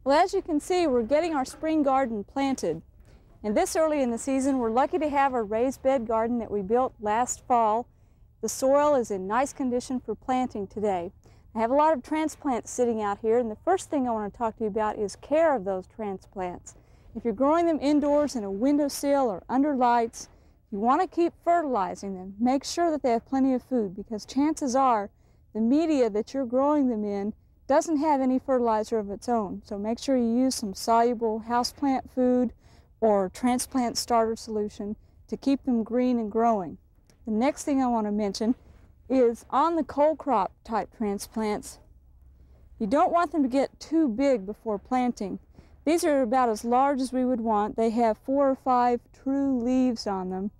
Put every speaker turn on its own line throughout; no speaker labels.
Well, as you can see, we're getting our spring garden planted. And this early in the season, we're lucky to have our raised bed garden that we built last fall. The soil is in nice condition for planting today. I have a lot of transplants sitting out here, and the first thing I want to talk to you about is care of those transplants. If you're growing them indoors in a windowsill or under lights, you want to keep fertilizing them. Make sure that they have plenty of food, because chances are the media that you're growing them in doesn't have any fertilizer of its own. So make sure you use some soluble houseplant food or transplant starter solution to keep them green and growing. The next thing I want to mention is on the cold crop type transplants, you don't want them to get too big before planting. These are about as large as we would want. They have 4 or 5 true leaves on them,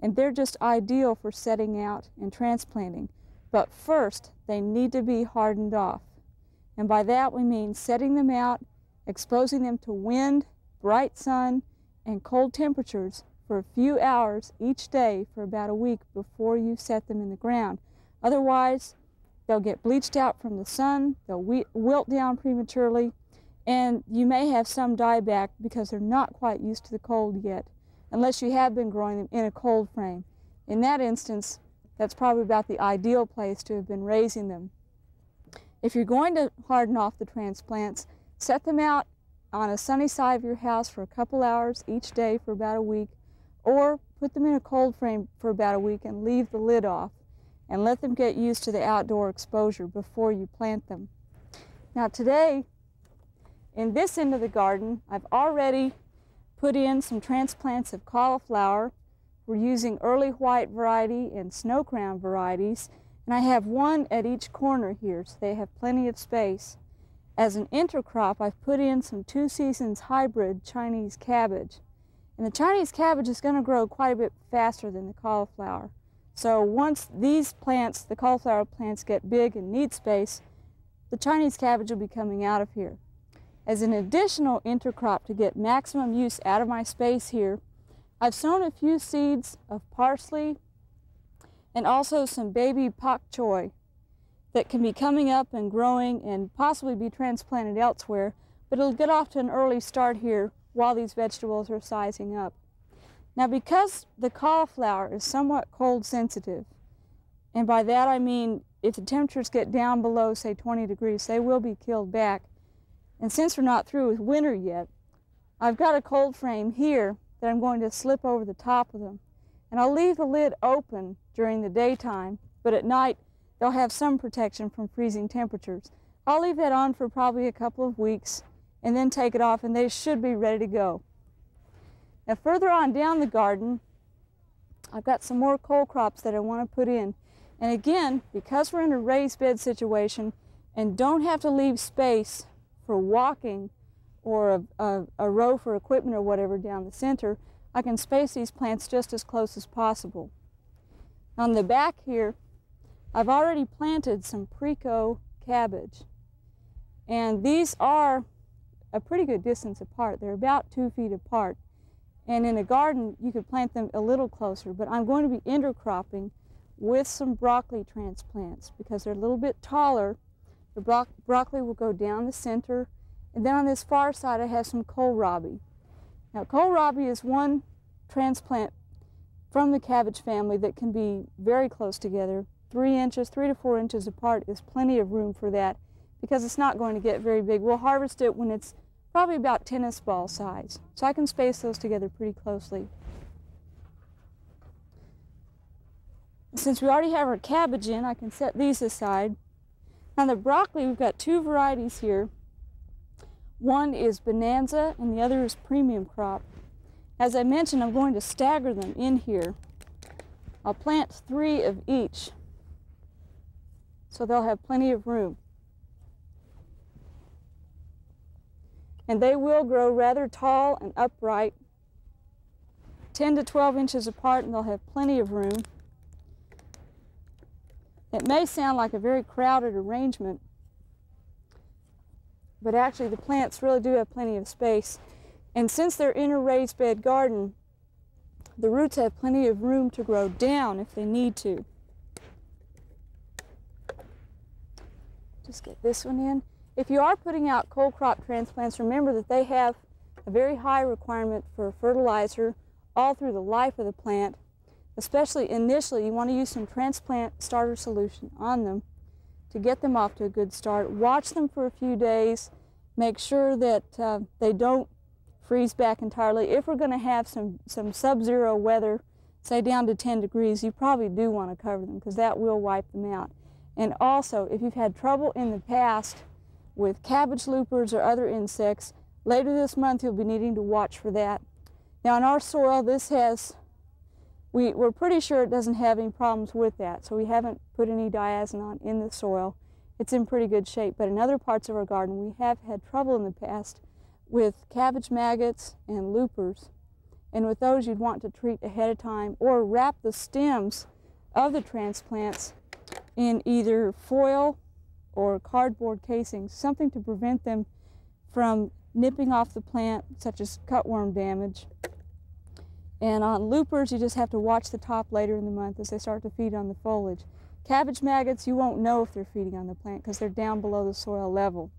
and they're just ideal for setting out and transplanting. But first, they need to be hardened off. And by that we mean setting them out, exposing them to wind, bright sun, and cold temperatures for a few hours each day for about a week before you set them in the ground. Otherwise, they'll get bleached out from the sun, they'll wilt down prematurely, and you may have some die back because they're not quite used to the cold yet, unless you have been growing them in a cold frame. In that instance, that's probably about the ideal place to have been raising them. If you're going to harden off the transplants, set them out on a sunny side of your house for a couple hours each day for about a week, or put them in a cold frame for about a week and leave the lid off and let them get used to the outdoor exposure before you plant them. Now today, in this end of the garden, I've already put in some transplants of cauliflower. We're using early white variety and snow crown varieties, and I have one at each corner here, so they have plenty of space. As an intercrop, I've put in some 2 seasons hybrid Chinese cabbage. And the Chinese cabbage is going to grow quite a bit faster than the cauliflower. So once these plants, the cauliflower plants, get big and need space, the Chinese cabbage will be coming out of here. As an additional intercrop to get maximum use out of my space here, I've sown a few seeds of parsley and also some baby pak choi that can be coming up and growing and possibly be transplanted elsewhere, but it'll get off to an early start here while these vegetables are sizing up. Now, because the cauliflower is somewhat cold sensitive, and by that I mean if the temperatures get down below, say, 20 degrees, they will be killed back. And since we're not through with winter yet, I've got a cold frame here that I'm going to slip over the top of them. And I'll leave the lid open during the daytime, but at night they'll have some protection from freezing temperatures. I'll leave that on for probably a couple of weeks and then take it off, and they should be ready to go. Now further on down the garden, I've got some more cold crops that I want to put in. And again, because we're in a raised bed situation and don't have to leave space for walking or a row for equipment or whatever down the center, I can space these plants just as close as possible. On the back here, I've already planted some Preco cabbage. And these are a pretty good distance apart. They're about 2 feet apart. And in a garden, you could plant them a little closer, but I'm going to be intercropping with some broccoli transplants because they're a little bit taller. The broccoli will go down the center, and then on this far side I have some kohlrabi. Now kohlrabi is one transplant from the cabbage family that can be very close together. 3 to 4 inches apart is plenty of room for that because it's not going to get very big. We'll harvest it when it's probably about tennis ball size, so I can space those together pretty closely. Since we already have our cabbage in, I can set these aside. Now the broccoli, we've got 2 varieties here. One is Bonanza and the other is Premium Crop. As I mentioned, I'm going to stagger them in here. I'll plant 3 of each, so they'll have plenty of room. And they will grow rather tall and upright, 10 to 12 inches apart, and they'll have plenty of room. It may sound like a very crowded arrangement, but actually the plants really do have plenty of space. And since they're in a raised bed garden, the roots have plenty of room to grow down if they need to. Just get this one in. If you are putting out cold crop transplants, remember that they have a very high requirement for fertilizer all through the life of the plant. Especially initially, you want to use some transplant starter solution on them to get them off to a good start. Watch them for a few days. Make sure that they don't freeze back entirely. If we're going to have some sub-zero weather, say down to 10 degrees, you probably do want to cover them because that will wipe them out. And also, if you've had trouble in the past with cabbage loopers or other insects, later this month you'll be needing to watch for that. Now in our soil, we're pretty sure it doesn't have any problems with that, so we haven't put any diazinon in the soil. It's in pretty good shape, but in other parts of our garden we have had trouble in the past with cabbage maggots and loopers. And with those you'd want to treat ahead of time or wrap the stems of the transplants in either foil or cardboard casings, something to prevent them from nipping off the plant, such as cutworm damage. And on loopers, you just have to watch the top later in the month as they start to feed on the foliage. Cabbage maggots, you won't know if they're feeding on the plant because they're down below the soil level.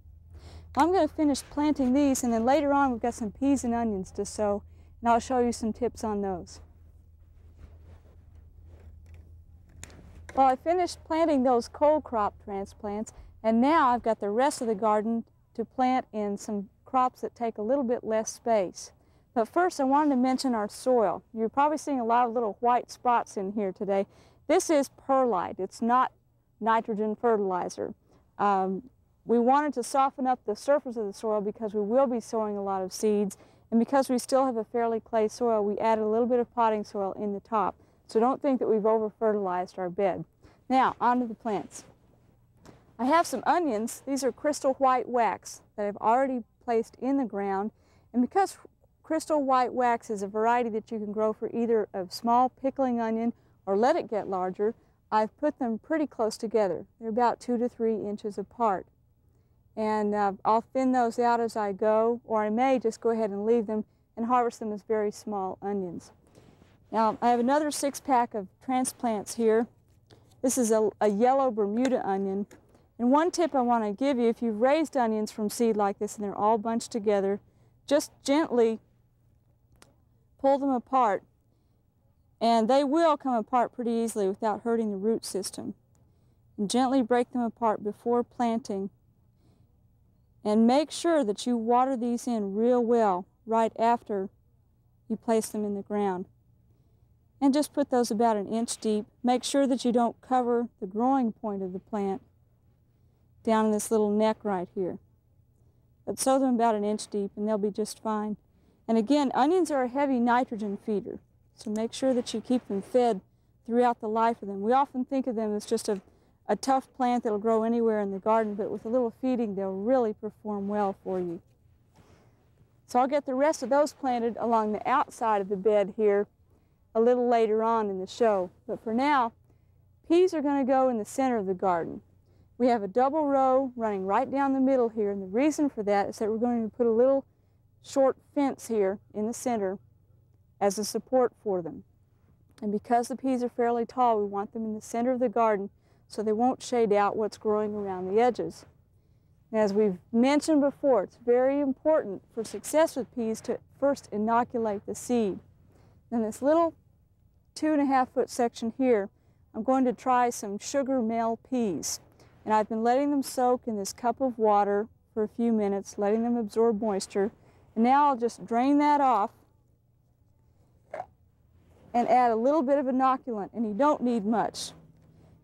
I'm going to finish planting these, and then later on we've got some peas and onions to sow, and I'll show you some tips on those. Well, I finished planting those cold crop transplants, and now I've got the rest of the garden to plant in some crops that take a little bit less space. But first I wanted to mention our soil. You're probably seeing a lot of little white spots in here today. This is perlite. It's not nitrogen fertilizer. We wanted to soften up the surface of the soil because we will be sowing a lot of seeds, and because we still have a fairly clay soil, we added a little bit of potting soil in the top. So don't think that we've over-fertilized our bed. Now, onto the plants. I have some onions. These are crystal white wax that I've already placed in the ground, and because crystal white wax is a variety that you can grow for either a small pickling onion or let it get larger, I've put them pretty close together. They're about 2 to 3 inches apart. And I'll thin those out as I go, or I may just go ahead and leave them and harvest them as very small onions. Now, I have another 6-pack of transplants here. This is a yellow Bermuda onion. And one tip I want to give you, if you've raised onions from seed like this and they're all bunched together, just gently pull them apart, and they will come apart pretty easily without hurting the root system. And gently break them apart before planting. And make sure that you water these in real well right after you place them in the ground. And just put those about 1 inch deep. Make sure that you don't cover the growing point of the plant down in this little neck right here. But sow them about 1 inch deep and they'll be just fine. And again, onions are a heavy nitrogen feeder, so make sure that you keep them fed throughout the life of them. We often think of them as just a tough plant that'll grow anywhere in the garden, but with a little feeding they'll really perform well for you. So I'll get the rest of those planted along the outside of the bed here a little later on in the show. But for now, peas are going to go in the center of the garden. We have a double row running right down the middle here, and the reason for that is that we're going to put a little short fence here in the center as a support for them. And because the peas are fairly tall, we want them in the center of the garden so they won't shade out what's growing around the edges. And as we've mentioned before, it's very important for success with peas to first inoculate the seed. In this little 2.5-foot section here, I'm going to try some sugar male peas. And I've been letting them soak in this cup of water for a few minutes, letting them absorb moisture. And now I'll just drain that off and add a little bit of inoculant, and you don't need much.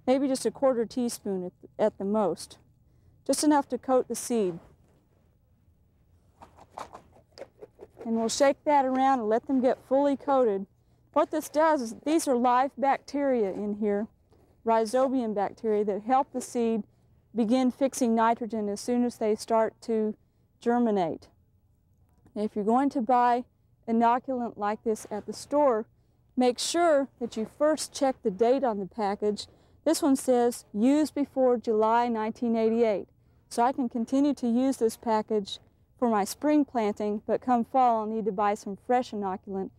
Maybe just a 1/4 teaspoon at the most. Just enough to coat the seed. And we'll shake that around and let them get fully coated. What this does is these are live bacteria in here, rhizobium bacteria, that help the seed begin fixing nitrogen as soon as they start to germinate. And if you're going to buy inoculant like this at the store, make sure that you first check the date on the package. This one says, used before July 1988. So I can continue to use this package for my spring planting, but come fall I'll need to buy some fresh inoculant.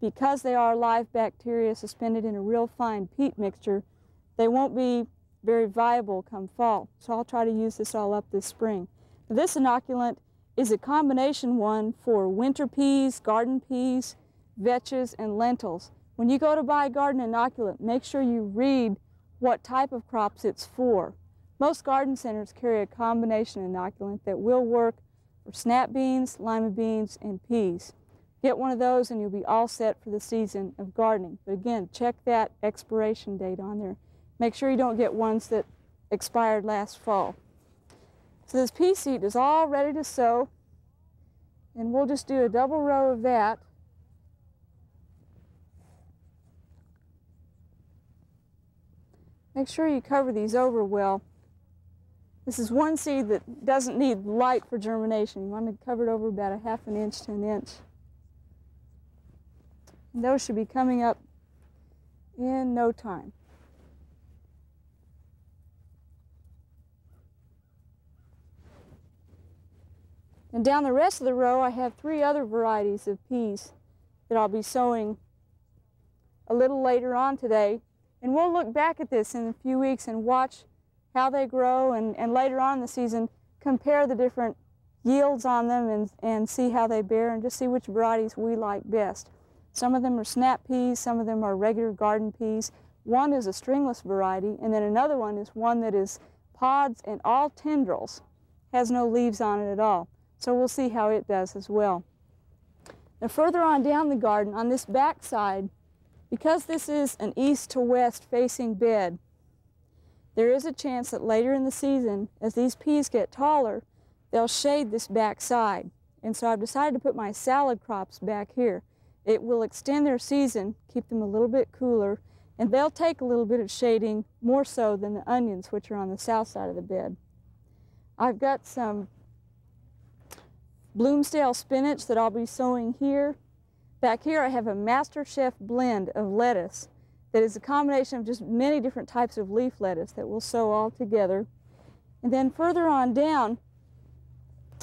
Because they are live bacteria suspended in a real fine peat mixture, they won't be very viable come fall. So I'll try to use this all up this spring. This inoculant is a combination one for winter peas, garden peas, vetches, and lentils. When you go to buy a garden inoculant, make sure you read what type of crops it's for. Most garden centers carry a combination inoculant that will work for snap beans, lima beans, and peas. Get one of those and you'll be all set for the season of gardening. But again, check that expiration date on there. Make sure you don't get ones that expired last fall. So this pea seed is all ready to sow, and we'll just do a double row of that. Make sure you cover these over well. This is one seed that doesn't need light for germination. You want to cover it over about a ½ inch to an inch. And those should be coming up in no time. And down the rest of the row, I have 3 other varieties of peas that I'll be sowing a little later on today. And we'll look back at this in a few weeks and watch how they grow, and later on in the season compare the different yields on them and see how they bear, and just see which varieties we like best. Some of them are snap peas, some of them are regular garden peas. One is a stringless variety, and then another one is one that is pods and all tendrils, has no leaves on it at all. So we'll see how it does as well. Now further on down the garden, on this back side, because this is an east to west facing bed, there is a chance that later in the season, as these peas get taller, they'll shade this back side. And so I've decided to put my salad crops back here. It will extend their season, keep them a little bit cooler, and they'll take a little bit of shading, more so than the onions, which are on the south side of the bed. I've got some Bloomsdale spinach that I'll be sowing here. Back here I have a Master Chef blend of lettuce that is a combination of just many different types of leaf lettuce that we'll sow all together. And then further on down,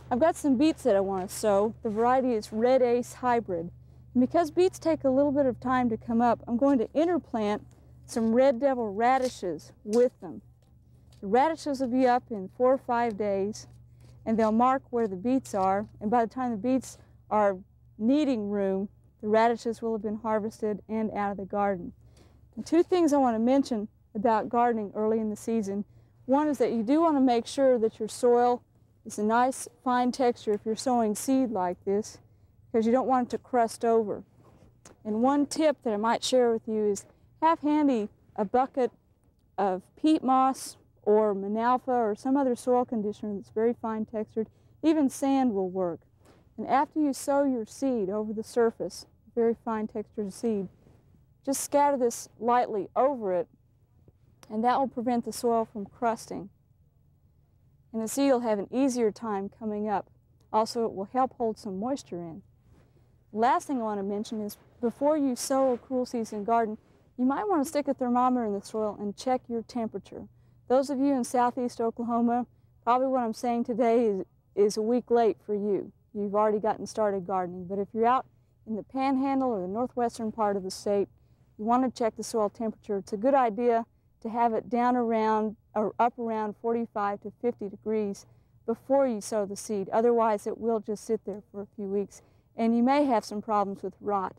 I've got some beets that I want to sow. The variety is Red Ace Hybrid. And because beets take a little bit of time to come up, I'm going to interplant some Red Devil radishes with them. The radishes will be up in 4 or 5 days, and they'll mark where the beets are, and by the time the beets are needing room, the radishes will have been harvested and out of the garden. And 2 things I want to mention about gardening early in the season. One is that you do want to make sure that your soil is a nice fine texture if you're sowing seed like this, because you don't want it to crust over. And one tip that I might share with you is have handy a bucket of peat moss or manalfa or some other soil conditioner that's very fine textured. Even sand will work. And after you sow your seed over the surface, very fine textured seed, just scatter this lightly over it, and that will prevent the soil from crusting. And the seed will have an easier time coming up. Also, it will help hold some moisture in. Last thing I want to mention is before you sow a cool season garden, you might want to stick a thermometer in the soil and check your temperature. Those of you in southeast Oklahoma, probably what I'm saying today is a week late for you. You've already gotten started gardening. But if you're out in the panhandle or the northwestern part of the state, you want to check the soil temperature. It's a good idea to have it down around or up around 45 to 50 degrees before you sow the seed. Otherwise, it will just sit there for a few weeks, and you may have some problems with rot.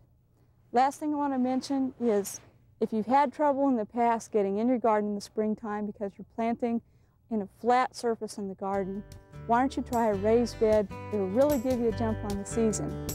Last thing I want to mention is if you've had trouble in the past getting in your garden in the springtime because you're planting in a flat surface in the garden, why don't you try a raised bed? It'll really give you a jump on the season.